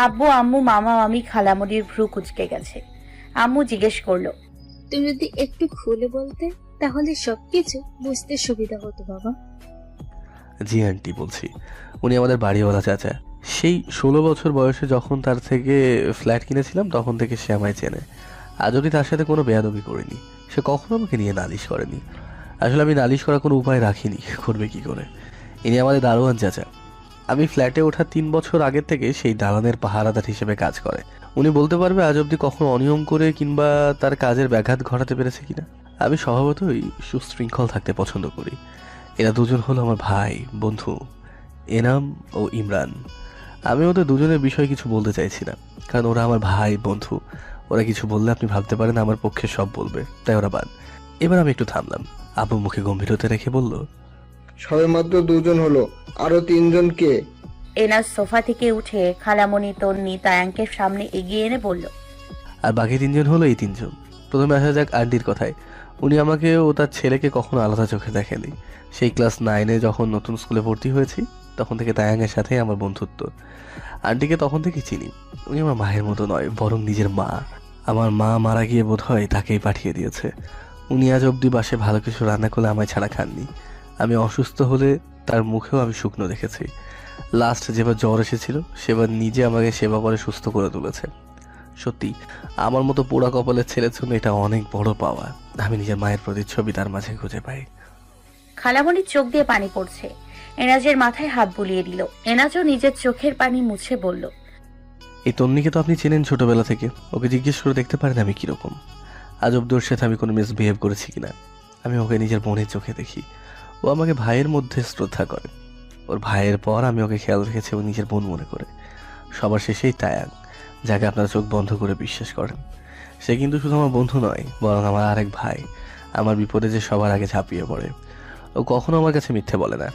আব্বু, আম্মু, মামা, মামি, খালামুড়ির ভ্রু কুঁচকে গেছে। আম্মু জিজ্ঞেস করলো, তুমি যদি একটু খুলে বলতে তাহলে সবকিছু বুঝতে সুবিধা হতো বাবা। জি আন্টি, বলছি উনি আমাদের বাড়িওয়ালা চাচা। সেই 16 বছর বয়সে যখন তার থেকে ফ্ল্যাট কিনেছিলাম তখন থেকে সে আমায় চেনে। আজ অবধি তার সাথে কোনো বেয়াদবি করিনি। সে কখনো আমাকে নিয়ে নালিশ করেনি। আসলে আমি নালিশ করার কোনো উপায় রাখিনি, করবে কি করে। ইনি আমাদের দারোয়ান চাচা। আমি ফ্ল্যাটে ওঠার 3 বছর আগের থেকে সেই দালানের পাহারাদার হিসেবে কাজ করে। উনি বলতে পারবে আজ অবধি কখনো অনিয়ম করে কিংবা তার কাজের ব্যাঘাত ঘটাতে পেরেছে কিনা। আমি স্বভাবতই সুশৃঙ্খল থাকতে পছন্দ করি। এরা দুজন হলো আমার ভাই বন্ধু, এনাম ও ইমরান। আমি ওদের দুজনের বিষয়ে কিছু বলতে চাইছি না, কারণ ওরা আমার ভাই বন্ধু। ওরা কিছু বললে আপনি ভাবতে পারেন আমার পক্ষে সব বলবে, তাই ওরা বাদ। এবার আমি একটু থামলাম। আব্বু মুখে গম্ভীরতা রেখে বলল, সবে মাত্র 2জন হলো, আরো 3জন কে? এনাজ সোফা থেকে উঠে খালামণি, তন্নি, তায়াঙ্কের সামনে এগিয়ে এনে বলল, আর বাকি 3জন হলো এই 3জন। প্রথমে আসা যাক আন্টির কথায়। উনি আমাকে ও তার ছেলেকে কখনো আলাদা চোখে দেখেনি। সেই ক্লাস 9-এ যখন নতুন স্কুলে ভর্তি হয়েছি তখন থেকে তায়াঙ্গের সাথে আমার বন্ধুত্ব। আন্টিকে তখন থেকে চিনি। উনি আমার মায়ের মতো নয়, বরং নিজের মা। আমার মা মারা গিয়ে বোধহয় তাকেই পাঠিয়ে দিয়েছে। উনি আজ অবধি বাসে ভালো কিছু রান্না করলে আমায় ছাড়া খাননি। আমি অসুস্থ হলে তার মুখেও আমি শুকনো দেখেছি। লাস্ট যেবার জ্বর এসেছিল সেবার নিজে আমাকে সেবা করে সুস্থ করে তুলেছে। সত্যি আমার মতো পোড়া কপালের ছেলের জন্য এটা অনেক বড় পাওয়া। আমি নিজের মায়ের প্রতিচ্ছবি তার মাঝে খুঁজে পাই। খালামণির চোখ দিয়ে পানি পড়ছে। এনাজের মাথায় হাত বুলিয়ে দিল। এনাজও নিজের চোখের পানি মুছে বলল, এই তন্নিকে তো আপনি চেনেন ছোটবেলা থেকে। ওকে জিজ্ঞেস করে দেখতে পারেন আমি কিরকম। আজ অব্দি ওর সাথে আমি কোনো মিসবিহেভ করেছি কিনা। আমি ওকে নিজের বোনের চোখে দেখি। ও আমাকে ভাইয়ের মধ্যে শ্রদ্ধা করে। ওর ভাইয়ের পর আমি ওকে খেয়াল রেখেছি ও নিজের বোন মনে করে। সবার শেষেই তায়াং, যাকে আপনারা চোখ বন্ধ করে বিশ্বাস করেন। সে কিন্তু শুধু আমার বন্ধু নয়, বরং আমার আরেক ভাই। আমার বিপদে যে সবার আগে ঝাঁপিয়ে পড়ে। ও কখনো আমার কাছে মিথ্যে বলে না।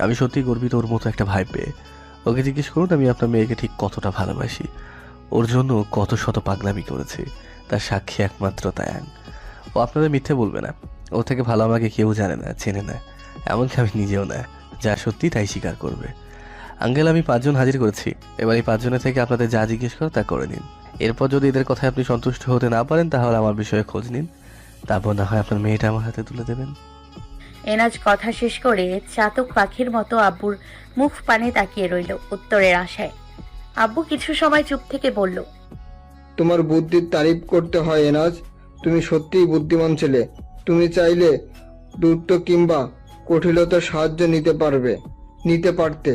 আমি সত্যি গর্বিত ওর মতো একটা ভাই পেয়ে। ওকে জিজ্ঞেস করুন আমি আপনার মেয়েকে ঠিক কতটা ভালোবাসি। ওর জন্য কত শত পাগলামি করেছি, তার সাক্ষী একমাত্র তায়াং। ও আপনাদের মিথ্যে বলবে না। ও থেকে ভালো আমাকে কেউ জানে না, চেনে না, এমনকি আমি নিজেও না। যা সত্যি তাই স্বীকার করবে। আঙ্কেল, আমি 5জন হাজির করেছি। এবার এই 5জনের থেকে আপনাদের যা জিজ্ঞেস করো তা করে নিন। এরপর যদি এদের কথায় আপনি সন্তুষ্ট হতে না পারেন তাহলে আমার বিষয়ে খোঁজ নিন। তারপর না হয় আপনার মেয়েটা আমার হাতে তুলে দেবেন। এনাজ কথা শেষ করে চাতক পাখির মতো আব্বুর মুখ পানে তাকিয়ে রইল উত্তরের আশায়। আব্বু কিছু সময় চুপ থেকে বলল, তোমার বুদ্ধির তারিফ করতে হয় এনাজ। তুমি সত্যিই বুদ্ধিমান ছেলে। তুমি চাইলে দূরত্ব কিংবা কঠিনতার সাহায্য নিতে পারতে,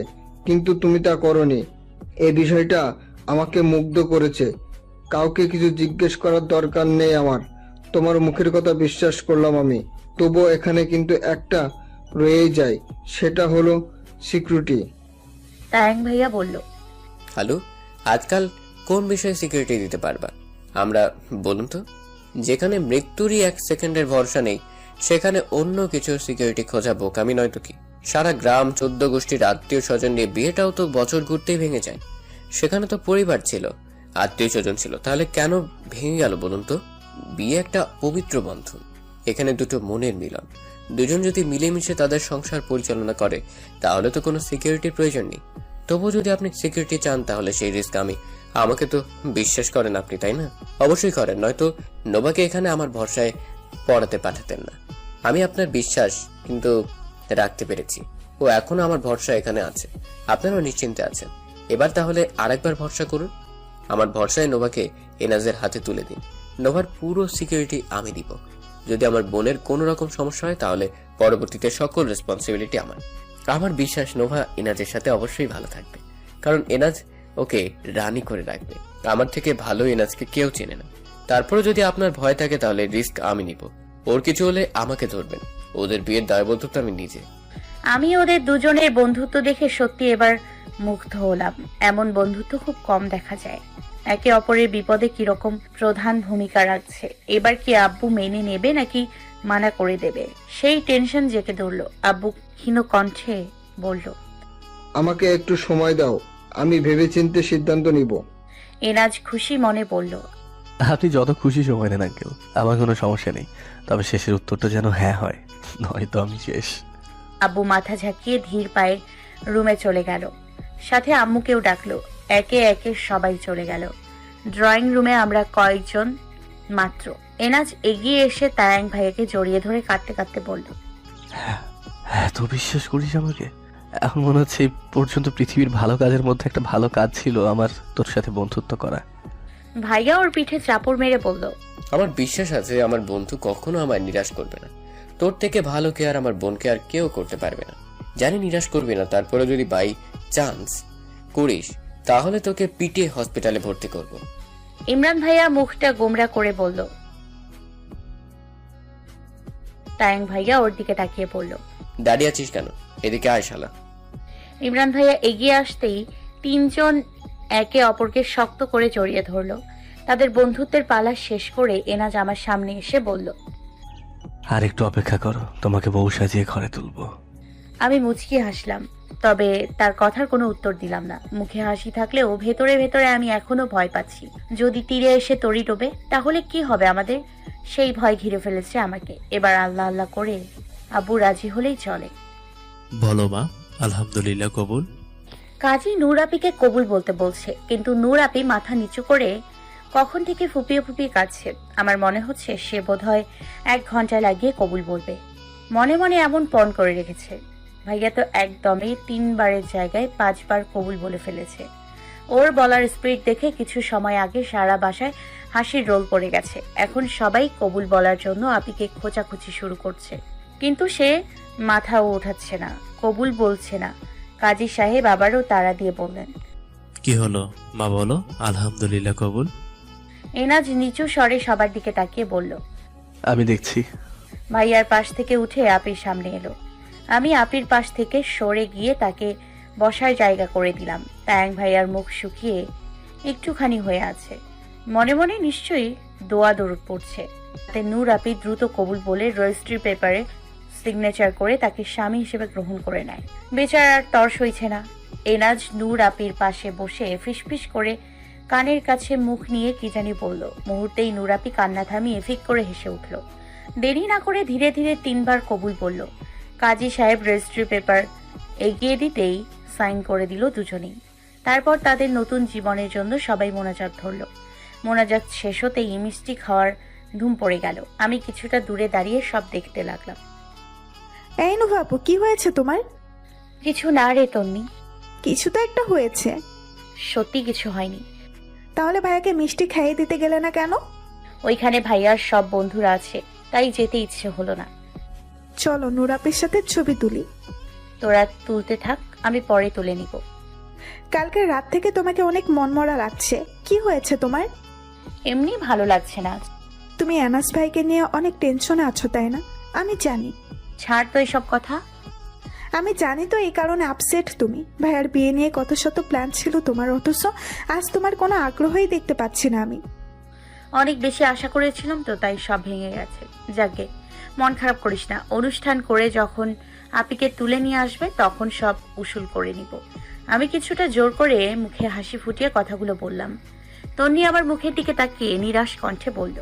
কিন্তু তুমি তা করনি। এই বিষয়টা আমাকে মুগ্ধ করেছে। কাউকে কিছু জিজ্ঞেস করার দরকার নেই আমার। তোমার মুখের কথা বিশ্বাস করলাম আমি। তবুও এখানে কিন্তু একটা রয়েই যায়, সেটা হলো সিকিউরিটি। তায়াং ভাইয়া বলল, হ্যালো, আজকাল কোন বিষয়ে সিকিউরিটি দিতে পারবা? আমরা বলুন তো। যেখানে মৃত্যুরই 1 সেকেন্ডের ভরসা নেই সেখানে অন্য কিছু সিকিউরিটি খোঁজা বোকামি নয় তো কি? সারা গ্রাম 14 গোষ্ঠীর আত্মীয় স্বজন নিয়ে বিয়েটাও তো বছর ঘুরতেই ভেঙে যায়। সেখানে তো পরিবার ছিল, আত্মীয় স্বজন ছিল, তাহলে কেন ভেঙে গেল বলুন তো? বিয়ে একটা পবিত্র বন্ধন। এখানে দুটো মনের মিলন। দুজন যদি মিলেমিশে তাদের সংসার পরিচালনা করে তাহলে তো কোনো সিকিউরিটির প্রয়োজন নেই। তবু যদি আপনি সিকিউরিটি চান তাহলে সেই রিস্ক আমাকে তো বিশ্বাস করেন আপনি, তাই না? অবশ্যই করেন, নয়তো নোবাকে এখানে আমার ভরসায় পড়াতে পাঠাতেন না। আমি আপনার বিশ্বাস কিন্তু রাখতে পেরেছি। ও এখনো আমার ভরসা এখানে আছে। আপনারাও নিশ্চিন্তে আছেন। এবার তাহলে আরেকবার ভরসা করুন। আমার ভরসায় নোবাকে এনাজের হাতে তুলে দিন। নোভার পুরো সিকিউরিটি আমি দিব। যদি আমার বোনের কোনো রকম সমস্যা হয় তাহলে পরবর্তীতে সকল রেসপন্সিবিলিটি আমার। আমার বিশ্বাস নোভা এনাজের সাথে অবশ্যই ভালো থাকবে, কারণ এনাজ ওকে রানী করে রাখবে। আমার থেকে ভালো এনাজকে কেউ চেনে না। তারপরে যদি আপনার ভয় থাকে তাহলে রিস্ক আমি নিব। ওর কিছু হলে আমাকে ধরবেন। ওদের বিয়ের দায়বদ্ধ তো আমি নিজে। আমি ওদের দুজনের বন্ধুত্ব দেখে সত্যি এবার মুগ্ধ হলাম। এমন বন্ধুত্ব খুব কম দেখা যায়। একে অপরের বিপদে কিরকম প্রধান ভূমিকা রাখছে। এবার কি আব্বু মেনে নেবে নাকি মানা করে দেবে, সেই টেনশন জেঁকে ধরলো। আব্বু ক্ষীণ কণ্ঠে বলল, আমাকে একটু সময় দাও, আমি ভেবেচিন্তে সিদ্ধান্ত নিব। এনাজ খুশি মনে বলল, আপনি যত খুশি সময় নেন আঙ্কেল, আমার কোনো সমস্যা নেই। তবে শেষের উত্তরটা যেন হ্যাঁ হয়, নয়তো আমি শেষ। আব্বু মাথা ঝাঁকিয়ে ধীর পায়ে রুমে চলে গেল। সাথে আম্মুকেও ডাকলো। একে একে সবাই চলে গেল। ড্রয়িং রুমে আমরা কয়েকজন মাত্র। এনাজ এগিয়ে এসে তায়াং ভাইয়াকে জড়িয়ে ধরে কাঁদতে কাঁদতে বলল, হ্যাঁ, তো বিশ্বাস করিস আমাকে? এখন মনে হচ্ছে এই পর্যন্ত পৃথিবীর ভালো কাজের মধ্যে একটা ভালো কাজ ছিল আমার তোর সাথে বন্ধুত্ব করা। ভাইয়া ওর পিঠে চাপড় মেরে বলল, আমার বিশ্বাস আছে আমার বন্ধু কখনো আমায় নিরাশ করবে না। তোর থেকে ভালো কেয়ার আমার বোনকে আর কেউ করতে পারবে না। জানি নিরাশ করবি না, তারপরে যদি বাই চান্স করিস তাহলে তোকে পিটিয়ে হসপিটালে ভর্তি করব। ইমরান ভাইয়া মুখটা গোমরা করে বলল। তায়াং ভাইয়া ওর দিকে তাকিয়ে বলল, দাঁড়িয়ে আছিস কেন? এদিকে আয় শালা। ইমরান ভাইয়া এগিয়ে আসতেই তিনজন একে অপরকে শক্ত করে জড়িয়ে ধরলো। তাদের বন্ধুত্বের পালা শেষ করে এনাজ আমার সামনে এসে বলল, আর একটু অপেক্ষা করো, তোমাকে বউ সাজিয়ে ঘরে তুলবো। আমি মুচকি হাসলাম, তবে তার কথার কোনো উত্তর দিলাম না। মুখে হাসি থাকলেও ভেতরে ভেতরে আমি এখনো ভয় পাচ্ছি। যদি তীরে এসে তরি ডোবে তাহলে কি হবে আমাদের? সেই ভয় ঘিরে ফেলেছে আমাকে। এবার আল্লাহ আল্লাহ করে আব্বু রাজি হলেই চলে। বলো মা, আলহামদুলিল্লাহ কবুল। কাজী নূর আপিকে কবুল বলতে বলছে, কিন্তু নূর আপি মাথা নিচু করে কখন থেকে ফুপিয়ে ফুপিয়ে কাঁদছে। আমার মনে হচ্ছে সে বোধহয় 1 ঘন্টা লাগিয়ে কবুল বলবে। মনে মনে এমন পণ করে রেখেছে। ভাইয়া তো একদমই 3 বারের জায়গায় 5 বার কবুল বলে ফেলেছে। ওর বলার স্পিড দেখে কিছু সময় আগে সারা বাসায় হাসির রোল পড়ে গেছে। এখন সবাই কবুল বলার জন্য আপিকে খোঁচাখুচি শুরু করছে, কিন্তু সে মাথাও ওঠাচ্ছে না, কবুল বলছে না। কাজী সাহেব আবারও তাড়া দিয়ে বললেন, কি হলো মা, বলো আলহামদুলিল্লাহ কবুল। এনাজ নিচু স্বরে সবার দিকে তাকিয়ে বলল। আমি দেখছি। ভাইয়ার পাশ থেকে উঠে আপির সামনে এলো। আমি আপির পাশ থেকে সরে গিয়ে তাকে বসার জায়গা করে দিলাম। তায়াং ভাইয়ার মুখ শুকিয়ে একটুখানি হয়ে আছে। মনে মনে নিশ্চয়ই দোয়া দরুদ পড়ছে। তাতে নূর আপি দ্রুত কবুল বলে রেজিস্ট্রি পেপারে সিগনেচার করে তাকে স্বামী হিসেবে গ্রহণ করে নেয়। বেচারার তর সইছে না। এনাজ নূর আপির পাশে বসে ফিসফিস করে কানের কাছে মুখ নিয়ে কি জানি বলল। মুহূর্তেই নূর আপি কান্না থামিয়ে ফিক করে হেসে উঠল। দেরি না করে ধীরে ধীরে 3 বার কবুল বলল। কাজী সাহেব রেজিস্ট্রি পেপার এগিয়ে দিতেই সাইন করে দিল দুজনেই। তারপর তাদের নতুন জীবনের জন্য সবাই মোনাজাত ধরল। মোনাজাত শেষ হতেই মিষ্টি খাওয়ার ধুম পড়ে গেল। আমি কিছুটা দূরে দাঁড়িয়ে সব দেখতে লাগলাম। এই নুহা আপু, কি হয়েছে তোমার? কিছু না রে তন্নি, কিছু তো একটা হয়েছে। সত্যি কিছু হয়নি। তাহলে ভাইয়াকে মিষ্টি খাইয়ে দিতে গেলে না কেন? ওইখানে ভাইয়ার সব বন্ধুরা আছে, তাই যেতে ইচ্ছে হলো না। চলো নুরাপের সাথে ছবি তুলি। তোরা তুলতে থাক, আমি পরে তুলে নিব। কালকে রাত থেকে তোমাকে অনেক মনমরা লাগছে, কি হয়েছে তোমার? এমনি ভালো লাগছে না। তুমি এনাস ভাইকে নিয়ে অনেক টেনশনে আছো তাই না? আমি জানি। ছাড় তো এসব কথা। আমি জানি তো এই কারণে আপসেট তুমি। ভাইয়ার বিয়ে নিয়ে কত শত প্ল্যান ছিল তোমার, অথচ আজ তোমার কোনো আগ্রহই দেখতে পাচ্ছি না আমি। অনেক বেশি আশা করেছিলাম তো, তাই সব ভেঙে গেছে। যাকে মন খারাপ করিস না। অনুষ্ঠান করে যখন আপিকে তুলে নিয়ে আসবে তখন সব উসুল করে নিব। আমি কিছুটা জোর করে মুখে হাসি ফুটিয়ে কথাগুলো বললাম। তন্নি আবার মুখের দিকে তাকিয়ে নিরাশ কণ্ঠে বলল,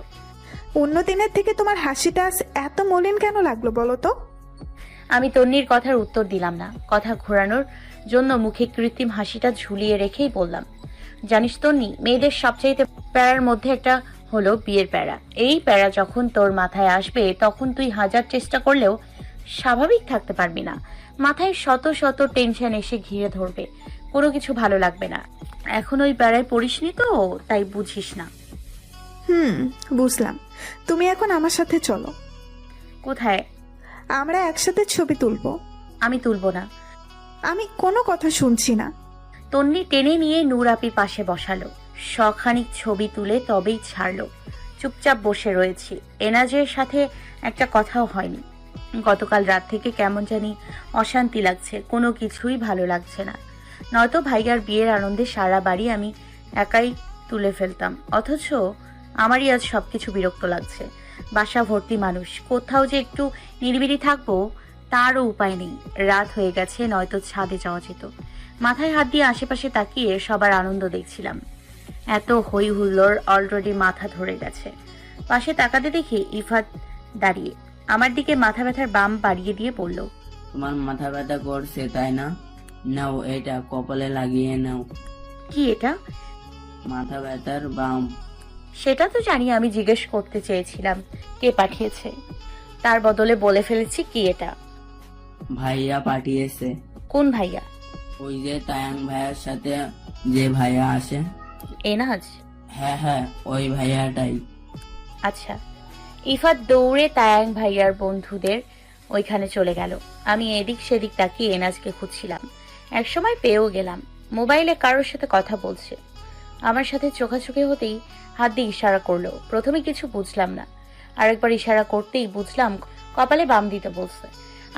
অন্য দিনের থেকে তোমার হাসিটা আজ এত মলিন কেন লাগলো বলো তো? আমি তন্নির কথার উত্তর দিলাম না। কথা ঘোরানোর জন্য মুখে কৃত্রিম হাসিটা ঝুলিয়ে রেখেই বললাম, জানিস তন্নি, মেয়েদের সবচাইতে প্যারার মধ্যে একটা হলো বিয়ের প্যারা। এই প্যারা যখন তোর মাথায় আসবে তখন তুই 1000 চেষ্টা করলেও স্বাভাবিক থাকতে পারবি না। মাথায় শত শত টেনশন এসে ঘিরে ধরবে, কোনো কিছু ভালো লাগবে না। এখন ওই প্যারায় পড়িসনি তো, তাই বুঝিস না। বুঝলাম। তুমি এখন আমার সাথে চলো। কোথায়? আমরা একসাথে ছবি তুলবো। আমি তুলবো না। আমি কোনো কথা শুনছি না। তন্নি টেনে নিয়ে নূর আপির পাশে বসালো। শখানিক ছবি তুলে তবেই ছাড়লো। চুপচাপ বসে রয়েছি। এনাজের সাথে একটা কথাও হয়নি। গতকাল রাত থেকে কেমন জানি অশান্তি লাগছে, কোনো কিছুই ভালো লাগছে না। নয়তো ভাইয়ার বিয়ের আনন্দে সারা বাড়ি আমি একাই তুলে ফেলতাম, অথচ আমারই আজ সবকিছু বিরক্ত লাগছে। বাসা ভর্তি মানুষ, কোথাও যে একটু নিরিবিলি থাকবো তারও উপায় নেই। রাত হয়ে গেছে, নয়তো ছাদে যাওয়া যেত। মাথায় হাত দিয়ে আশেপাশে তাকিয়ে সবার আনন্দ দেখছিলাম। এত হই হুল্লোড়, অলরেডি মাথা ধরে গেছে। পাশে তাকাতে দেখি ইফাত দাঁড়িয়ে আমার দিকে মাথা ব্যথার বাম বাড়িয়ে দিয়ে বলল, তোমার মাথা ব্যথা করছে তাই না? নাও এটা কপালে লাগিয়ে নাও। কি এটা? মাথা ব্যথার বাম। সেটা তো জানি, আমি জিজ্ঞেস করতে চেয়েছিলাম কে পাঠিয়েছে। তার বদলে বলে ফেলেছি কি এটা। ভাইয়া পাঠিয়েছে। কোন ভাইয়া? ওই যে তায়াং ভাইয়ার সাথে যে ভাইয়া আসে। এনাজ? হ্যাঁ হ্যাঁ, ওই ভাইয়াটাই। আচ্ছা। ইফাত দৌড়ে তায়াং ভাইয়ার বন্ধুদের ওইখানে চলে গেল। আমি এদিক সেদিক তাকিয়ে এনাজকে খুঁজছিলাম, একসময় পেয়েও গেলাম। মোবাইলে কারোর সাথে কথা বলছে। আমার সাথে চোখাচোখি হতেই হাত দিয়ে ইশারা করলো। প্রথমে কিছু বুঝলাম না, আরেকবার ইশারা করতেই বুঝলাম কপালে বাম দিতে বলছে।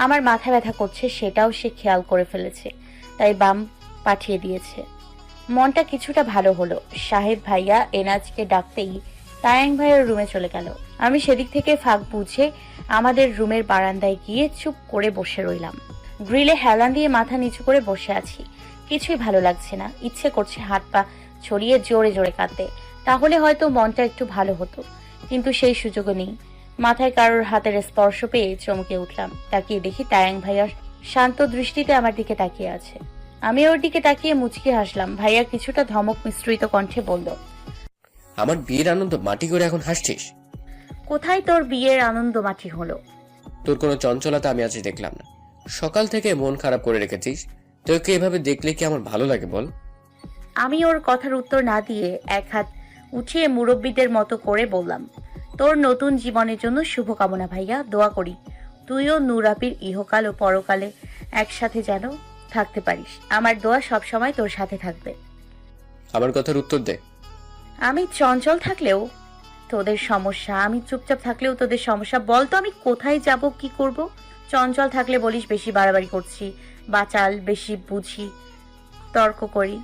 আমার মাথা ব্যথা করছে সেটাও সে খেয়াল করে ফেলেছে, তাই বাম পাঠিয়ে দিয়েছে। মনটা কিছুটা ভালো হলো। সাহেব ভাইয়া এনাজকে ডাকতেই তায়াং ভাইয়ের রুমে চলে গেল। আমি সেদিক থেকে ফাঁক বুঝে আমাদের রুমের বারান্দায় গিয়ে চুপ করে বসে রইলাম। গ্রিলে হেলান দিয়ে মাথা নিচু করে বসে আছি। কিছুই ভালো লাগছে না, ইচ্ছে করছে হাত পা ছড়িয়ে জোরে জোরে কাঁদতে, তাহলে হয়তো মনটা একটু ভালো হতো, কিন্তু সেই সুযোগও নেই। মাথায় কারোর হাতের স্পর্শ পেয়ে চমকে উঠলাম। তাকিয়ে দেখি তায়াং ভাইয়া শান্ত দৃষ্টিতে আমার দিকে তাকিয়ে আছে। আমি ওর দিকে তাকিয়ে মুচকি হাসলাম। ভাইয়া কিছুটা ধমক মিশ্রিত কণ্ঠে বলল, আমার বিয়ের আনন্দ মাটি করে এখন হাসছিস? কোথায় তোর বিয়ের আনন্দ মাটি হলো? তোর কোনো চঞ্চলতা আমি আজ দেখলাম না। সকাল থেকে মন খারাপ করে রেখেছিস। তোকে এভাবে দেখলে কি আমার ভালো লাগে বল? আমি ওর কথার উত্তর না দিয়ে এক হাত উঠিয়ে মুরব্বীদের মতো করে বললাম, তোর নতুন জীবনের জন্য শুভকামনা ভাইয়া, দোয়া করি তুইও নূরাপির ইহকাল ও পরকালে একসাথে যেন থাকতে পারিস। আমার দোয়া সব সময় তোর সাথে থাকবে। আমার কথার উত্তর দে। আমি চঞ্চল থাকলেও তোদের সমস্যা, আমি চুপচাপ থাকলেও তোদের সমস্যা। বল তো আমি কোথায় যাব, কি করব? চঞ্চল থাকলে বলিস বেশি বাড়াবাড়ি করছি, বাচাল, বেশি বুঝি, তর্ক করি।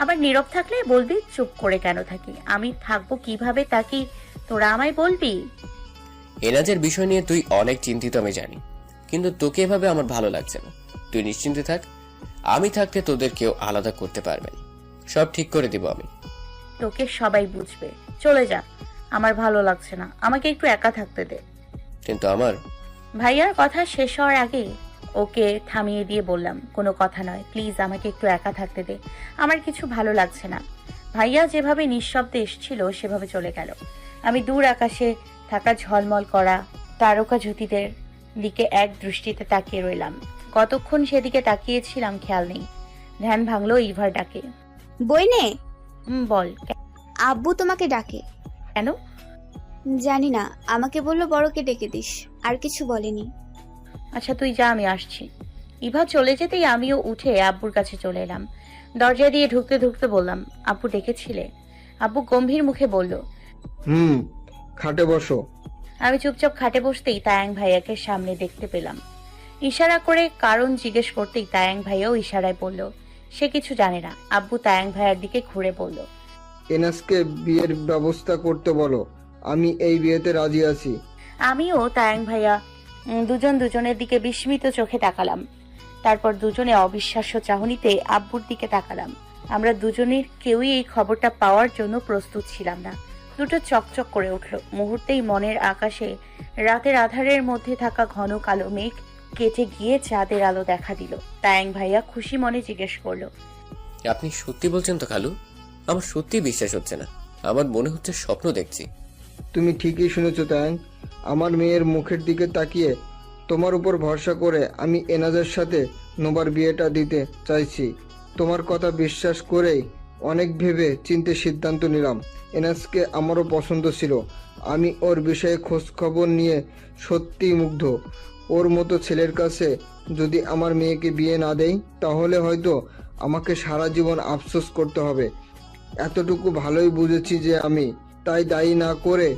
আবার নীরব থাকলে বলবি চুপ করে কেন থাকি। আমি থাকবো কিভাবে তা কি তোরা আমায় বলবি? এনাজের বিষয় নিয়ে তুই অনেক চিন্তিত আমি জানি, কিন্তু তোকে এভাবে আমার ভালো লাগছে না। তুই নিশ্চিন্তে থাক, আমি থাকতে তোদের কেউ আলাদা করতে পারবে না। সব ঠিক করে দিব আমি। তোকে সবাই বুঝবে, চলে যা, আমার ভালো লাগছে না, আমাকে একটু একা থাকতে দে। কিন্তু আমার ভাইয়ার কথা শেষ হওয়ার আগে ওকে থামিয়ে দিয়ে বললাম, কোনো কথা নয়, প্লিজ আমাকে একটু একা থাকতে দে, আমার কিছু ভালো লাগছে না। ভাইয়া যেভাবে নিঃশব্দে এসেছিল সেভাবে চলে গেল। আমি দূর আকাশে থাকা ঝলমল করা তারকা জ্যোতিদের দিকে এক দৃষ্টিতে তাকিয়ে রইলাম। কতক্ষণ সেদিকে তাকিয়েছিলাম খেয়াল নেই। ধ্যান ভাঙলো ইভার ডাকে। বইনে বল। আব্বু তোমাকে ডাকে। কেন? জানি না, আমাকে বললো বড়কে ডেকে দিস, আর কিছু বলেনি। আচ্ছা তুই যা, আমি আসছি। ইভা চলে যেতেই আমিও উঠে আব্বুর কাছে চলে এলাম। দরজা দিয়ে ঢুকতে ঢুকতে বললাম, আব্বু ডেকেছিলে? আব্বু গম্ভীর মুখে বলল, খাটে বসো। আমি চুপচাপ খাটে বসতেই তায়াং ভাইয়াকে সামনে দেখতে পেলাম। ইশারা করে কারণ জিজ্ঞেস করতেই তায়াং ভাইয়াও ইশারায় বলল সে কিছু জানে না। আব্বু তায়াং ভাইয়ার দিকে ঘুরে বলল, এনাসকে বিয়ের ব্যবস্থা করতে বলো, আমি এই বিয়েতে রাজি আছি। আমিও তায়াং ভাইয়া দুজন দুজনের দিকে বিস্মিত চোখে তাকালাম। তারপর দুজনে অবিশ্বাস্য চাহনিতে আব্বুর দিকে তাকালাম। আমরা দুজনের কেউই এই খবরটা পাওয়ার জন্য প্রস্তুত ছিলাম না। দুটো চকচক করে উঠল। মুহূর্তেই মনের আকাশে রাতের আধারের মধ্যে থাকা ঘন কালো মেঘ কেটে গিয়ে চাঁদের আলো দেখা দিল। তায়াং ভাইয়া খুশি মনে জিজ্ঞেস করলো, আপনি সত্যি বলছেন তো খালু? আমার সত্যি বিশ্বাস হচ্ছে না, আমার মনে হচ্ছে স্বপ্ন দেখছি। তুমি ঠিকই শুনেছ তায়াং, আমার মেয়ের মুখের দিকে তাকিয়ে তোমার উপর ভরসা করে আমি এনাজের সাথে নোবার বিয়েটা দিতে চাইছি। তোমার কথা বিশ্বাস করেই অনেক ভেবে চিন্তে সিদ্ধান্ত নিলাম। এনাজকে আমারও পছন্দ ছিল। আমি ওর বিষয়ে খোঁজ খবর নিয়ে সত্যিই মুগ্ধ। ওর মতো ছেলের কাছে যদি আমার মেয়েকে বিয়ে না দেই তাহলে হয়তো আমাকে সারা জীবন আফসোস করতে হবে। এতটুকু ভালোই বুঝেছি যে আমি, তাই দায়ী না করে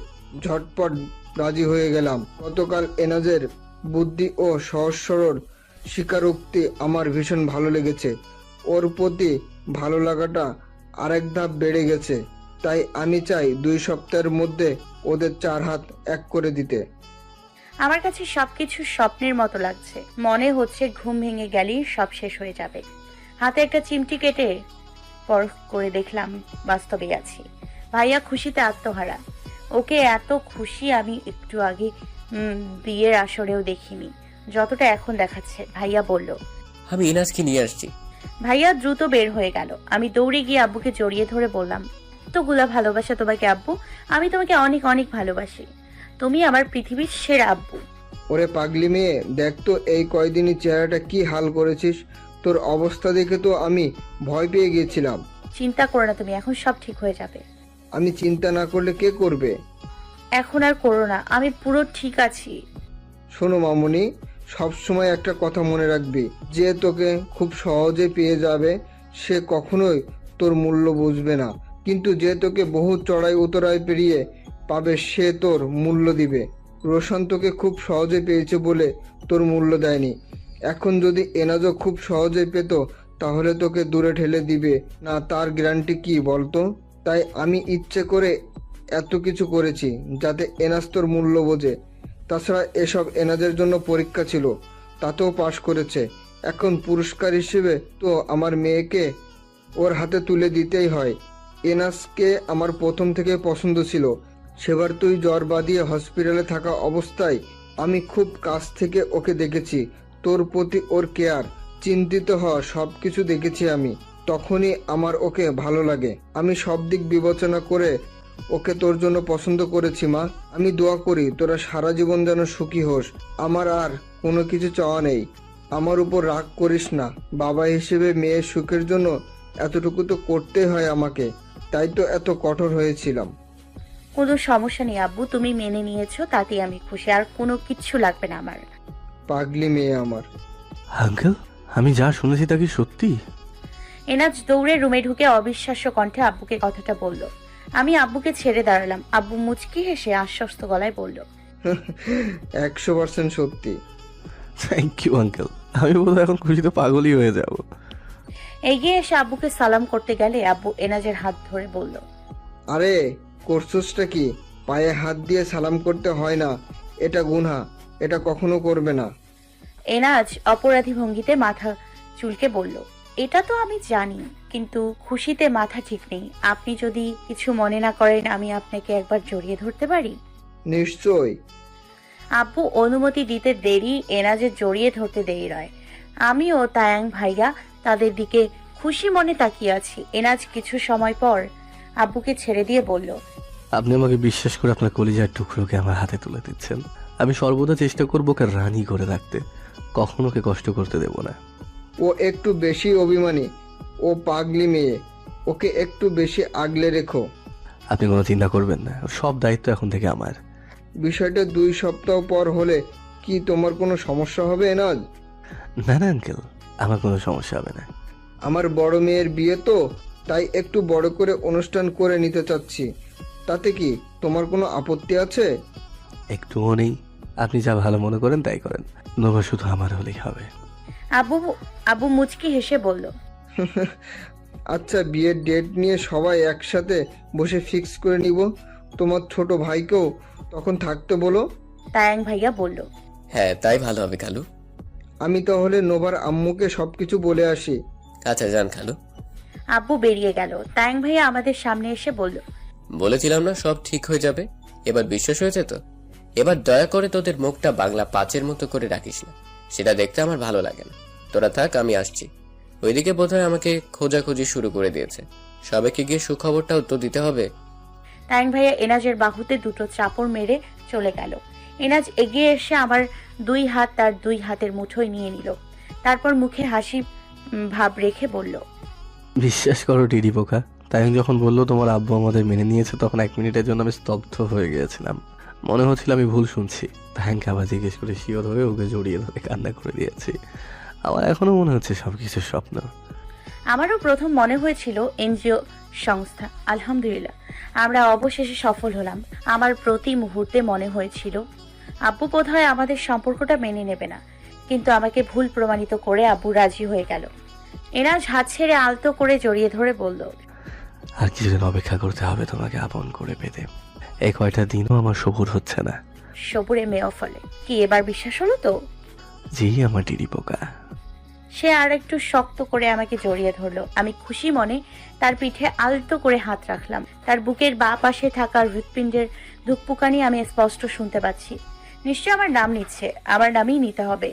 ঝটপট রাজি হয়ে গেলাম। গতকাল এনাজের বুদ্ধি ও সহজ সরল স্বীকারোক্তি আমার ভীষণ ভালো লেগেছে। ওর প্রতি ভালো লাগাটা আরেক ধাপ বেড়ে গেছে। তাই আমি চাই 2 সপ্তাহের মধ্যে ওদের 4 হাত এক করে দিতে। আমার কাছে সবকিছু স্বপ্নের মতো লাগছে। মনে হচ্ছে ঘুম ভেঙে গেলেই সব শেষ হয়ে যাবে। হাতে একটা চিমটি কেটে পরখ করে দেখলাম বাস্তবে আছি। ভাইয়া খুশিতে আত্মহারা। ওকে এত খুশি আমি একটু আগে বিয়ের আসরেও দেখিনি, যতটা এখন দেখাচ্ছে। ভাইয়া বলল, আমি ইনাজকে নিয়ে আসছি। ভাইয়া দ্রুত বের হয়ে গেল। আমি দৌড়ে গিয়ে আব্বুকে জড়িয়ে ধরে বললাম, তোগুলা ভালোবাসা তোমাকে আব্বু, আমি তোমাকে অনেক অনেক ভালোবাসি। তুমি আমার পৃথিবীর সেরা আব্বু। ওরে পাগলি মেয়ে, দেখ তো এই কয়দিনই চেহারাটা কি হাল করেছিস। তোর অবস্থা দেখে তো আমি ভয় পেয়ে গিয়েছিলাম। চিন্তা করো না তুমি, এখন সব ঠিক হয়ে যাবে। আমি চিন্তা না করলে কে করবে? এখন আর করো না, আমি পুরো ঠিক আছি। শোনো মামুনি, সবসময় একটা কথা মনে রাখবি, যে তোকে খুব সহজে পেয়ে যাবে সে কখনোই তোর মূল্য বুঝবে না, কিন্তু যে তোকে বহু চড়াই উতরাই পেরিয়ে পাবে সে তোর মূল্য দিবে। রোশন তোকে খুব সহজে পেয়েছে বলে তোর মূল্য দেয়নি। এখন যদি এনাজও খুব সহজে পেত তাহলে তোকে দূরে ঠেলে দিবে না, তার গ্যারান্টি কি বলতো? তাই আমি ইচ্ছে করে এত কিছু করেছি যাতে এনাজ তোর মূল্য বোঝে। তাছাড়া এসব এনাজের জন্য পরীক্ষা ছিল, তাতেও পাশ করেছে। এখন পুরস্কার হিসেবে তো আমার মেয়েকে ওর হাতে তুলে দিতেই হয়। এনাজকে আমার প্রথম থেকে পছন্দ ছিল। সেবার তুই জ্বর বাঁধিয়ে হসপিটালে থাকা অবস্থায় আমি খুব কাছ থেকে ওকে দেখেছি। তোর প্রতি ওর কেয়ার, চিন্তিত হওয়া সব কিছু দেখেছি আমি। তখনই আমার ওকে ভালো লাগে। আমি সব দিক বিবেচনা করে ওকে তোর জন্য পছন্দ করেছি মা। আমি দোয়া করি তোরা সারা জীবন যেন সুখী হোস। আমার আর কোনো কিছু চাওয়া নেই। আমার উপর রাগ করিস না। বাবা হিসেবে মেয়ের সুখের জন্য এতটুকু তো করতে হয় আমাকে, তাই তো এত কঠোর হয়েছিলাম। কোনো সমস্যা নেই আব্বু, তুমি মেনে নিয়েছো তাতেই আমি খুশি, আর কোনো কিচ্ছু লাগবে না আমার। পাগলি মেয়ে আমার। আঙ্কেল, আমি যা শুনেছি তা কি সত্যি? এনাজ দৌড়ে রুমে ঢুকে অবিশ্বাস্য কণ্ঠে আব্বুকে কথাটা বলল। আমি আব্বুকে ছেড়ে দাঁড়ালাম। আব্বু মুচকি হেসে আশ্বস্ত গলায় বলল, 100% সত্যি। থ্যাংক ইউ আঙ্কেল, আমি বোধহয় এখন খুশিতে পাগলই হয়ে যাব। এগিয়ে এসে আব্বুকে সালাম করতে গেলে আব্বু এনাজের হাত ধরে বলল, আরে করছসটা কি? পায়ে হাত দিয়ে সালাম করতে হয় না, এটা গুনাহ, এটা কখনো করবে না। এনাজ অপরাধী ভঙ্গিতে মাথা চুলকে বলল, এটা তো আমি জানি, কিন্তু খুশিতে মাথা ঠিক নেই। আপনি যদি কিছু মনে না করেন আমি আপনাকে একবার জড়িয়ে ধরতে পারি? নিশ্চয়। আব্বু অনুমতি দিতে দেরি এনাজের জড়িয়ে ধরতে দেরি নয়। আমি ও তায়াং ভাইয়া তাদের দিকে খুশি মনে তাকিয়ে আছি। এনাজ কিছু সময় পর আব্বুকে ছেড়ে দিয়ে বলল, আপনি আমাকে বিশ্বাস করে আপনার কলিজার টুকরোকে আমার হাতে তুলে দিচ্ছেন। আমি সর্বদা চেষ্টা করবো ওকে রানী করে রাখতে, কখনো ওকে কষ্ট করতে দেব না। ও একটু বেশি অভিমানী, ও পাগলি মেয়ে, ওকে একটু বেশি আগলে রেখো। আপনি কোনো চিন্তা করবেন না, সব দায়িত্ব এখন থেকে আমার। বিষয়টা 2 সপ্তাহ পর হলে কি তোমার কোনো সমস্যা হবে এনাজ? না না আঙ্কেল, আমার কোনো সমস্যা হবে না। আমার বড় মেয়ের বিয়ে তো, তাই একটু বড় করে অনুষ্ঠান করে নিতে চাচ্ছি। তাতে কি তোমার কোনো আপত্তি আছে? একটুও নেই, আপনি যা ভালো মনে করেন তাই করেন। নোভা শুধু আমার হলেই হবে। আব্বু মুচকি হেসে বলল, আচ্ছা, বিয়ের ডেট নিয়ে সবাই একসাথে বসে ফিক্স করে নিব। তোমার ছোট ভাইকেও তখন থাকতে বলো। তায়াং ভাইয়া বলল, হ্যাঁ, তাই ভালো হবে খালু। আমি তাহলে নোভার আম্মুকে সবকিছু বলে আসি। আচ্ছা, যান খালু। আব্বু বেরিয়ে গেল। তায়াং ভাইয়া আমাদের সামনে এসে বলল, বলেছিলাম না সব ঠিক হয়ে যাবে। এবার বিশ্বাস হয়েছে তো? এবার দয়া করে তোদের মুখটা বাংলা 5-এর মতো করে রাখিস না, সেটা দেখতে আমার ভালো লাগে না। তোরা থাক, আমি আসছি। ওইদিকে বোধহয় আমাকে খোঁজাখুঁজি শুরু করে দিয়েছে। সবাইকে গিয়ে সুখবরটাও তো দিতে হবে। তায়াং ভাইয়া এনাজের বাহুতে দুটো চাপড় মেরে চলে গেল। এনাজ এগিয়ে এসে আমার 2 হাত তার 2 হাতের মুঠোয় নিয়ে নিল। তারপর মুখে হাসি ভাব রেখে বলল, বিশ্বাস করো টিডি পোকা, তাই যখন বললো তোমার আব্বু আমাদের মেনে নিয়েছে, তখন 1 মিনিটের জন্য আমি স্তব্ধ হয়ে গিয়েছিলাম। মনে হচ্ছিল আমি ভুল শুনছি। তাহলে আবার জিজ্ঞেস করে শিওর হয়ে ওকে জড়িয়ে ধরে কান্না করে দিয়েছি। আমার এখনো মনে হচ্ছে সবকিছু স্বপ্ন। আমারও প্রথম মনে হয়েছিল এনজিও সংস্থা। আলহামদুলিল্লাহ আমরা অবশেষে সফল হলাম। আমার প্রতি মুহূর্তে মনে হয়েছিল আব্বু বোধহয় আমাদের সম্পর্কটা মেনে নেবে না, কিন্তু আমাকে ভুল প্রমাণিত করে আব্বু রাজি হয়ে গেল। এনাজ হাত ছেড়ে আলতো করে জড়িয়ে ধরে বলল, আর কিছুদিন অপেক্ষা করতে হবে তোমাকে আপন করে পেতে। এই কয়টা দিনও আমার সবুর হচ্ছে না। সবুরে মেয়েও ফলে কি এবার বিশ্বাস হলো তো? জি আমার টিডি পোকা। সে আর একটু শক্ত করে আমাকে জড়িয়ে ধরলো। আমি খুশি মনে তার পিঠে আলতো করে হাত রাখলাম। তার বুকের বাঁ পাশে থাকা হৃৎপিণ্ডের ধুকপুকানি আমি স্পষ্ট শুনতে পাচ্ছি। নিশ্চয় আমার নাম নিচ্ছে। আমার নামই নিতে হবে,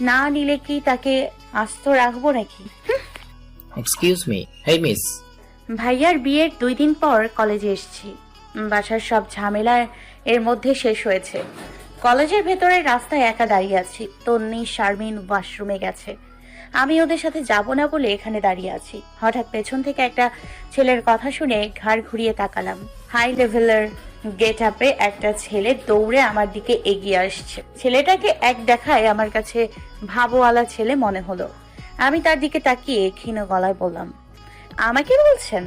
না নিলে কি তাকে আস্ত রাখবো নাকি? এক্সকিউজ মি, হেই মিস। ভাইয়ার বিয়ের 2 দিন পর কলেজে এসেছি। বাসার সব ঝামেলা এর মধ্যে শেষ হয়েছে। কলেজের ভেতরে রাস্তায় একা দাঁড়িয়ে আছি। তন্নি, শারমিন ওয়াশরুমে গেছে। আমি ওদের সাথে যাব না বলে এখানে দাঁড়িয়ে আছি। হঠাৎ পেছন থেকে একটা ছেলের কথা শুনে ঘাড় ঘুরিয়ে তাকালাম। হাই লেভেলের গেট আপে একটা ছেলে দৌড়ে আমার দিকে এগিয়ে আসছে। ছেলেটাকে এক দেখায় আমার কাছে ভাবওয়ালা ছেলে মনে হলো। আমি তার দিকে তাকিয়ে ক্ষীণ গলায় বললাম, আমাকে বলছেন?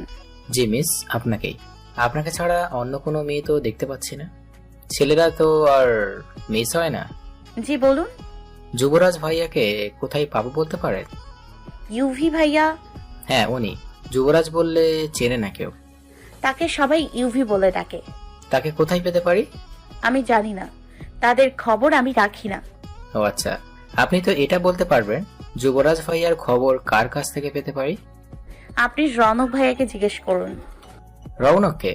জি মিস, আপনাকেই। আপনাকে ছাড়া অন্য কোনো মেয়ে তো দেখতে পাচ্ছি না। ছেলেরা তো আর মিস হয় না। জি বলুন। যুবরাজ ভাইয়াকে কোথায় পাবো বলতে পারেন? ইউভি ভাইয়া? হ্যাঁ উনি। যুবরাজ বললে চেনে না কেউ। তাকে সবাই ইউভি বলে ডাকে। তাকে কোথায় পেতে পারি? আমি জানি না, তাদের খবর আমি রাখি না। ও আচ্ছা, আপনি তো এটা বলতে পারবেন যুবরাজ ভাইয়ার খবর কার কাছ থেকে পেতে পারি? আপনি রনক ভাইয়াকে জিজ্ঞেস করুন। রৌনককে?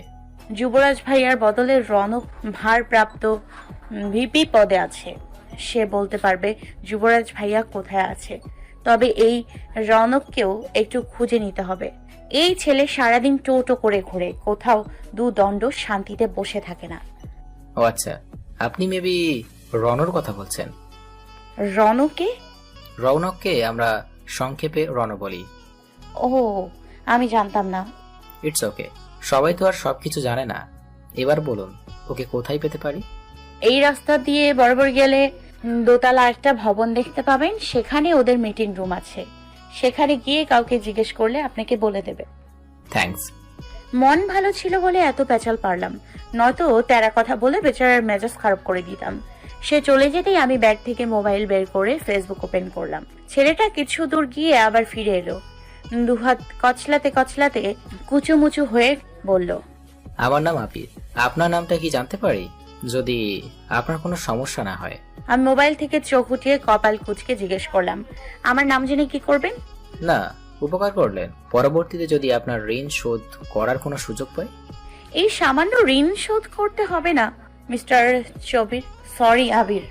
যুবরাজ ভাইয়ার বদলে রনক ভারপ্রাপ্ত ভিপি পদে আছে। সে বলতে পারবে যুবরাজ ভাইয়া কোথায় আছে। তবে এই রনককেও একটু খুঁজে নিতে হবে। এই ছেলে সারাদিন টোটো করে ঘুরে, কোথাও দুদণ্ড শান্তিতে বসে থাকে না। ও আচ্ছা, আপনি মেবি রনর কথা বলছেন। রনকে? রৌনককে আমরা সংক্ষেপে রণ বলি। ও, আমি জানতাম না। ইটস ওকে, সবাই তো আর সবকিছু জানে না। এবার বলুন, ওকে কোথায় পেতে পারি? এই রাস্তা দিয়ে বরাবর গেলে দোতলা একটা ভবন দেখতে পাবেন। সেখানে ওদের মিটিং রুম আছে। সেখানে গিয়ে কাউকে জিজ্ঞেস করলে আপনাকে বলে দেবে। থ্যাঙ্কস। মন ভালো ছিল বলে এত পেঁচাল পারলাম, নয়তো তেরা কথা বলে বেচারার মেজাজ খারাপ করে দিতাম। সে চলে যেতেই আমি ব্যাগ থেকে মোবাইল বের করে ফেসবুক ওপেন করলাম। ছেলেটা কিছু দূর গিয়ে আবার ফিরে এলো। দুহাত কচলাতে কচলাতে কুচুমুচু হয়ে বলল, আমার নাম আবির। আপনার নামটা কি জানতে পারি, যদি আপনার কোনো সমস্যা না হয়? আমি মোবাইল থেকে চোখ উঠিয়ে কপাল কুচকে জিজ্ঞেস করলাম, আমার নাম জেনে কি করবেন? না, উপকার করলেন। পরবর্তীতে যদি আপনার ঋণ শোধ করার কোনো সুযোগ পাই। এই সামান্য ঋণ শোধ করতে হবে না মিস্টার চবির, সরি আবির।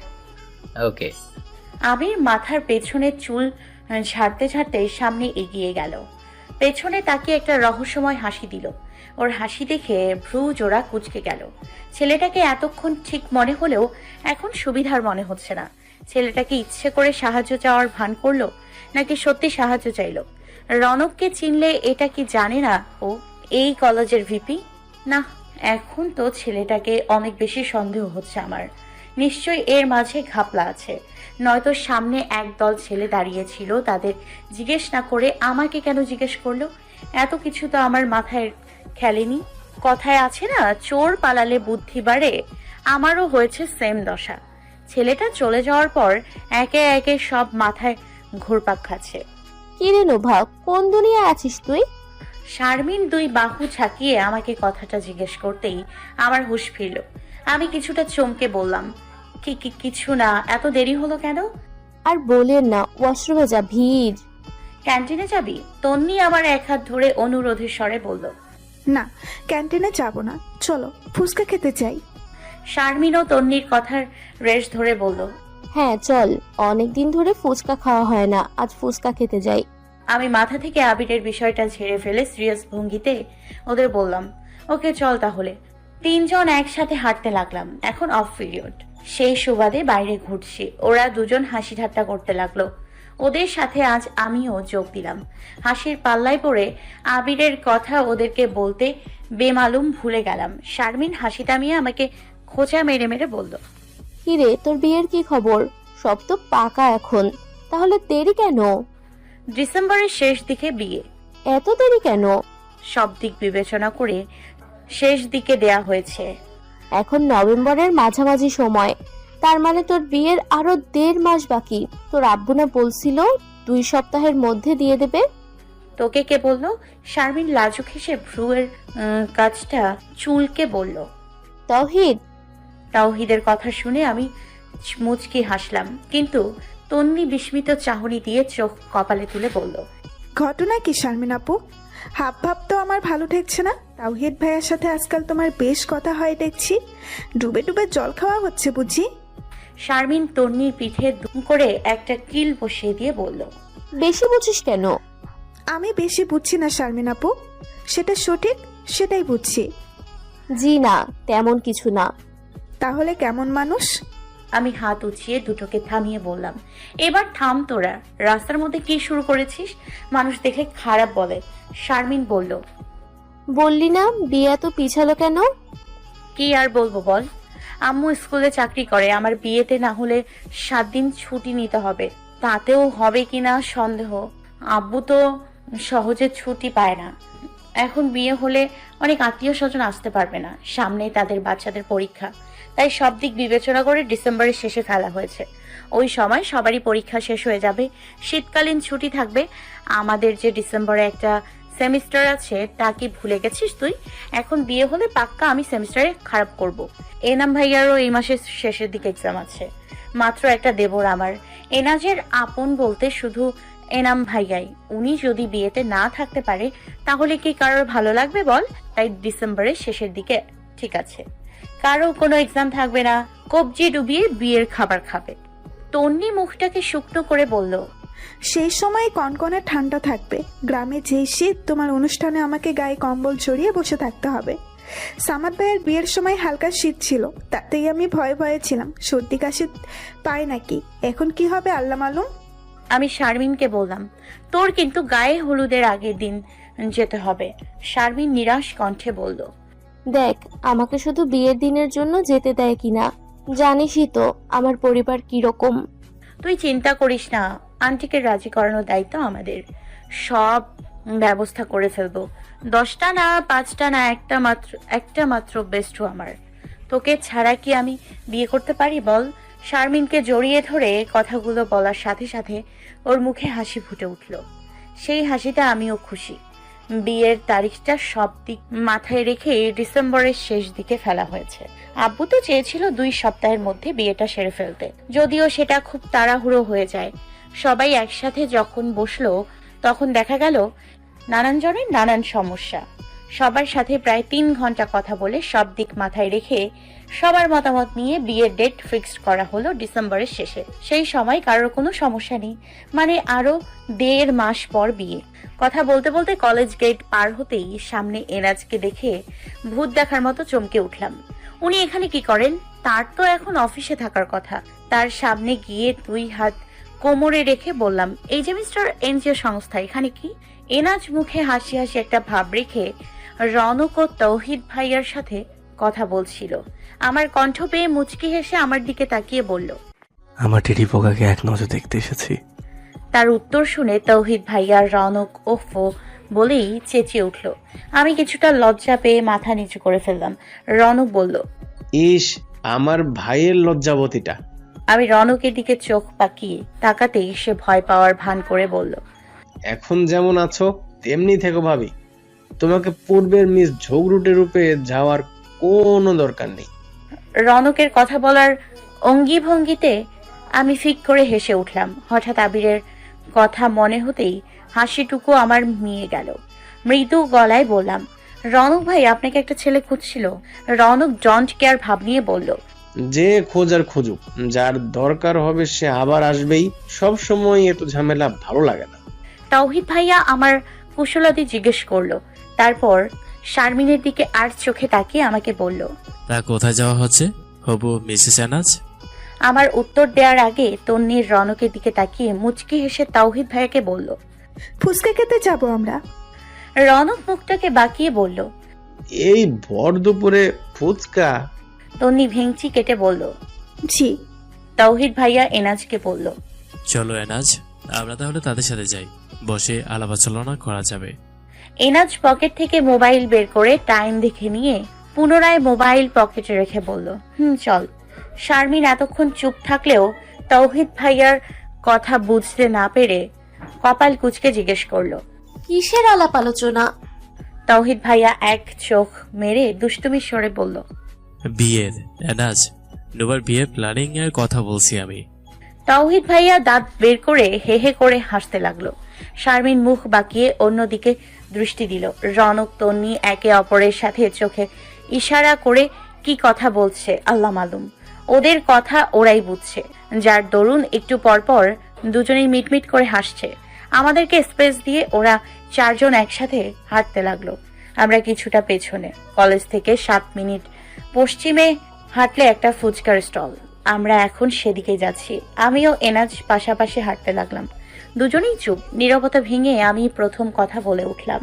ওকে। আবির মাথার পেছনে চুল ঝাড়তে ঝাড়তে সামনে এগিয়ে গেল। পেছনে তাকিয়ে একটা রহস্যময় হাসি দিল। ওর হাসি দেখে ভ্রু জোড়া কুঁচকে গেল। ছেলেটাকে এতক্ষণ ঠিক মনে হলেও এখন সুবিধার মনে হচ্ছে না। ছেলেটাকে ইচ্ছে করে সাহায্য চাওয়ার ভান করলো, নাকি সত্যি সাহায্য চাইলো? রনককে চিনলে এটা কি জানে না ও এই কলেজের ভিপি? না, এখন তো ছেলেটাকে অনেক বেশি সন্দেহ হচ্ছে আমার। নিশ্চয়ই এর মাঝে ঘাপলা আছে, নয়তো সামনে একদল ছেলে দাঁড়িয়েছিল, তাদের জিজ্ঞেস না করে আমাকে কেন জিজ্ঞেস করলো? এত কিছু তো আমার মাথায় খেলেনি। কথায় আছে না, চোর পালালে বুদ্ধি বাড়ে। আমারও হয়েছে সেম দশা। ছেলেটা চলে যাওয়ার পর একে একে সব মাথায় ঘুরপাক খাচ্ছে। কি রে নোভা, কোন দুনিয়ায় আছিস তুই? শারমিন 2 বাহু ছাকিয়ে আমাকে কথাটা জিজ্ঞেস করতেই আমার হুঁশ ফিরল। আমি কিছুটা চমকে বললাম, কিছু না। এত দেরি হলো কেন? আর বলেন না, ওয়াশরুমে যা, ভিড়। ক্যান্টিনে যাবি? তন্নি আমার এক হাত ধরে অনুরোধের স্বরে বলল। না, ক্যান্টিনে যাব না, চলো ফুচকা খেতে চাই। শারমিনও তন্নির কথার রেশ ধরে বলল, হ্যাঁ চল, অনেকদিন ধরে ফুচকা খাওয়া হয় না, আজ ফুচকা খেতে যাই। আমি মাথা থেকে আবিরের বিষয়টা ঝেড়ে ফেলে সিরিয়াস ভঙ্গিতে ওদের বললাম, ওকে চল তাহলে। 3 জন একসাথে হাঁটতে লাগলাম। এখন অফ পিরিয়ড, সেই সুবাদে বাইরে ঘুরছি। ওরা 2 জন হাসি ঠাট্টা করতে লাগলো। ওদের সাথে আজ আমিও যোগ দিলাম। হাসির পাল্লায় পড়ে আবিরের কথা ওদেরকে বলতে বেমালুম ভুলে গেলাম। শারমিন হাসি থামিয়ে আমাকে খোঁচা মেরে মেরে বলল, কি রে, তোর বিয়ের কি খবর? সব তো পাকা এখন, তাহলে দেরি কেন? ডিসেম্বরের শেষ দিকে বিয়ে। এত দেরি কেন? সব দিক বিবেচনা করে শেষ দিকে দেয়া হয়েছে। এখন নভেম্বরের মাঝামাঝি সময়, তার মানে তোর বিয়ের আরো 1.5 মাস বাকি। তোর আব্বু না বলছিল 2 সপ্তাহের মধ্যে দিয়ে দেবে? তোকে কে বললো? শারমিন লাজুক হেসে ভ্রুয়ের কাজটা চুলকে বলল। তাওহিদ। তাওহিদের কথা শুনে আমি মুচকি হাসলাম, কিন্তু তন্নি বিস্মিত চাহনি দিয়ে চোখ কপালে তুলে বলল, ঘটনা কি শারমিন আপু? হাব ভাব তো আমার ভালো ঠেকছে না। তাওহিদ ভাইয়ার সাথে আজকাল তোমার বেশ কথা হয় দেখছি। ডুবে ডুবে জল খাওয়া হচ্ছে বুঝি? শারমিন তন্নির পিঠে দুম করে একটা কিল বসিয়ে দিয়ে বলল, বেশি বুঝিস কেন? আমি বেশি বুঝছি না শারমিন আপু, সেটা সঠিক সেটাই বুঝছি। জি না, তেমন কিছু না। তাহলে কেমন মানুষ? আমি হাত উঁচিয়ে দুটোকে থামিয়ে বললাম, এবার থাম তোরা, রাস্তার মধ্যে কি শুরু করেছিস? মানুষ দেখলে খারাপ বলে। শারমিন বলল, বললি না বিয়ে এত পিছালো কেন? কি আর বলবো বল, আম্মু স্কুলে চাকরি করে, আমার বিয়েতে না হলে 7 দিন ছুটি নিতে হবে। তাতেও হবে কিনা সন্দেহ। আব্বু তো সহজে ছুটি পায় না। এখন বিয়ে হলে অনেক আত্মীয় স্বজন আসতে পারবে না, সামনে তাদের বাচ্চাদের পরীক্ষা। তাই সব দিক বিবেচনা করে ডিসেম্বরের শেষে ফেলা হয়েছে। ওই সময় সবারই পরীক্ষা শেষ হয়ে যাবে, শীতকালীন ছুটি থাকবে। আমাদের যে ডিসেম্বরে একটা সেমিস্টার আছে তা কি ভুলে গেছিস তুই? এখন বিয়ে হলে পাক্কা আমি সেমিস্টারে খারাপ করব। এনাম ভাইয়ারও এই মাসের শেষের দিকে এক্সাম আছে, মাত্র একটা দেবর আমার। এনাজের আপন বলতে শুধু এনাম ভাইয়াই। উনি যদি বিয়েতে না থাকতে পারে তাহলে কি কারোর ভালো লাগবে বল? তাই ডিসেম্বরের শেষের দিকে ঠিক আছে, কারো কোনো এক্সাম থাকবে না, কবজি ডুবিয়ে বিয়ের খাবার খাবে। তন্নি মুখটাকে শুকনো করে বলল, সেই সময় কনকনে ঠান্ডা থাকবে, গ্রামে যেই শীত, তোমার অনুষ্ঠানে আমাকে গায়ে কম্বল জড়িয়ে বসে থাকতে হবে। সামাদ ভাইয়ের বিয়ের সময় হালকা শীত ছিল, তাতেই আমি ভয়ে ভয়ে ছিলাম সর্দি কাশি পাই নাকি। এখন কি হবে আল্লাহ মালুম। আমি শারমিনকে বললাম, তোর কিন্তু গায়ে হলুদের আগের দিন যেতে হবে। শারমিন নিরাশ কণ্ঠে বলল, দেখ আমাকে শুধু বিয়ের দিনের জন্য যেতে দেয় কিনা, জানিসই তো আমার পরিবার কিরকম। তুই চিন্তা করিস না, আন্টিকে রাজি করানোর দায়িত্ব আমাদের। সব ব্যবস্থা করে ফেলবো। 10টা না 5টা না, একটা মাত্র বেস্টু আমার। তোকে ছাড়া কি আমি বিয়ে করতে পারি বল? শারমিনকে জড়িয়ে ধরে কথাগুলো বলার সাথে সাথে ওর মুখে হাসি ফুটে উঠল। সেই হাসিতে আমিও খুশি। বিয়ের তারিখটা সব দিক মাথায় রেখে ডিসেম্বরের শেষ দিকে ফেলা হয়েছে। আব্বু তো চেয়েছিল 2 সপ্তাহের মধ্যে বিয়েটা সেরে ফেলতে, যদিও সেটা খুব তাড়াহুড়ো হয়ে যায়। সবাই একসাথে যখন বসলো তখন দেখা গেল নানান জনের নানান সমস্যা। সবার সাথে প্রায় 3 ঘন্টা কথা বলে সব দিক মাথায় রেখে সবার মতামত নিয়ে বিয়ের ডেট ফিক্সড করা হলো ডিসেম্বরের শেষে। সেই সময় কারোর কোনো সমস্যা নেই, মানে আরো 1.5 মাস পর বিয়ে। কথা বলতে বলতে কলেজ গেট পার হতেই সামনে এনাজকে দেখে ভূত দেখার মতো চমকে উঠলাম। উনি এখানে কি করেন? তার তো এখন অফিসে থাকার কথা। তার সামনে গিয়ে 2 হাত কোমরে রেখে বললাম, এই যে মিস্টার এনজিও সংস্থা, এখানে কি? এনাজ মুখে হাসি হাসি একটা ভাব রেখে রনক ও তৌহিদ ভাইয়ার সাথে কথা বলছিল। আমার কণ্ঠ পেয়ে মুচকি হেসে আমার দিকে তাকিয়ে বলল, আমার টেডি পোকাকে এক নজর দেখতে এসেছি। তার উত্তর শুনে তৌহিদ ভাইয়া রনক ওফো বলেই চেঁচিয়ে উঠল। আমি কিছুটা লজ্জা পেয়ে মাথা নিচু করে ফেললাম। রনক বলল, ইস, আমার ভাইয়ের লজ্জাবতীটা। আমি রনকের দিকে চোখ পাকিয়ে তাকাতেই সে ভয় পাওয়ার ভান করে বলল, এখন যেমন আছো তেমনি থেকো ভাবি, তোমাকে পূর্বের মিস ঝগড়ুটে রূপে যাওয়ার কোনো দরকার নেই। রনকের কথা বলার অঙ্গি ভঙ্গিতে আমি ফিক করে হেসে উঠলাম। হঠাৎ আবিরের কথা মনে হতেই হাসিটুকু আমার মিয়ে গেল। মৃদু গলায় বললাম, রনক ভাই আপনাকে একটা ছেলে খুঁজছিল। রনক ডন্ট কেয়ার ভাব নিয়ে বলল, যে খোঁজার খুঁজুক, যার দরকার হবে সে আবার আসবেই। সব সময় এত ঝামেলা ভালো লাগে না। তৌহিদ ভাইয়া আমার কুশলাদি জিজ্ঞেস করলো, তারপর শারমিনের দিকে আর চোখে তাকিয়ে আমাকে বলল, তা কোথায় যাওয়া হচ্ছে হবু মিসেস এনাজ? আমার উত্তর দেওয়ার আগে তন্নির রনকের দিকে তাকিয়ে মুচকি হেসে তৌহিদ ভাইয়াকে বলল, ফুচকা খেতে যাবো আমরা। রনক মুখটাকে বাঁকিয়ে বলল, এই ভর দুপুরে ফুচকা? তন্নি ভেঙচি কেটে বলল, জি। তৌহিদ ভাইয়া এনাজকে বলল, চলো এনাজ, আমরা তাহলে তাদের সাথে যাই, বসে আলাপ আলোচনা করা যাবে। এনাজ পকেট থেকে মোবাইল বের করে টাইম দেখে নিয়ে পুনরায় মোবাইল পকেটে রেখে বলল, চল। শারমিন এতক্ষণ চুপ থাকলেও তৌহিদ ভাইয়ার কথা বুঝতে না পেরে কপাল কুঁচকে জিজ্ঞেস করলো, কিসের আলাপ আলোচনা? তৌহিদ ভাইয়া এক চোখ মেরে দুষ্টুমির স্বরে বলল, বিয়ের। এনাজ, নোবার বিয়ের প্ল্যানিং এর কথা বলছি আমি। তৌহিদ ভাইয়া দাঁত বের করে হে হে করে হাসতে লাগলো। শারমিন মুখ বাঁকিয়ে অন্যদিকে দৃষ্টি দিল। রনক তন্নি একে অপরের সাথে চোখে ইশারা করে কি কথা বলছে আল্লাহ মালুম। ওদের কথা ওরাই বুঝছে, যার দরুন একটু পরপর দুজনেই মিটমিট করে হাসছে। আমাদেরকে স্পেস দিয়ে ওরা 4 জন একসাথে হাঁটতে লাগলো। আমরা কিছুটা পেছনে। কলেজ থেকে 7 মিনিট পশ্চিমে হাঁটলে একটা ফুচকার স্টল। আমরা এখন সেদিকে যাচ্ছি। আমিও এনাজ পাশাপাশি হাঁটতে লাগলাম। দুজনেই চুপ। নীরবতা ভেঙে আমি প্রথম কথা বলে উঠলাম।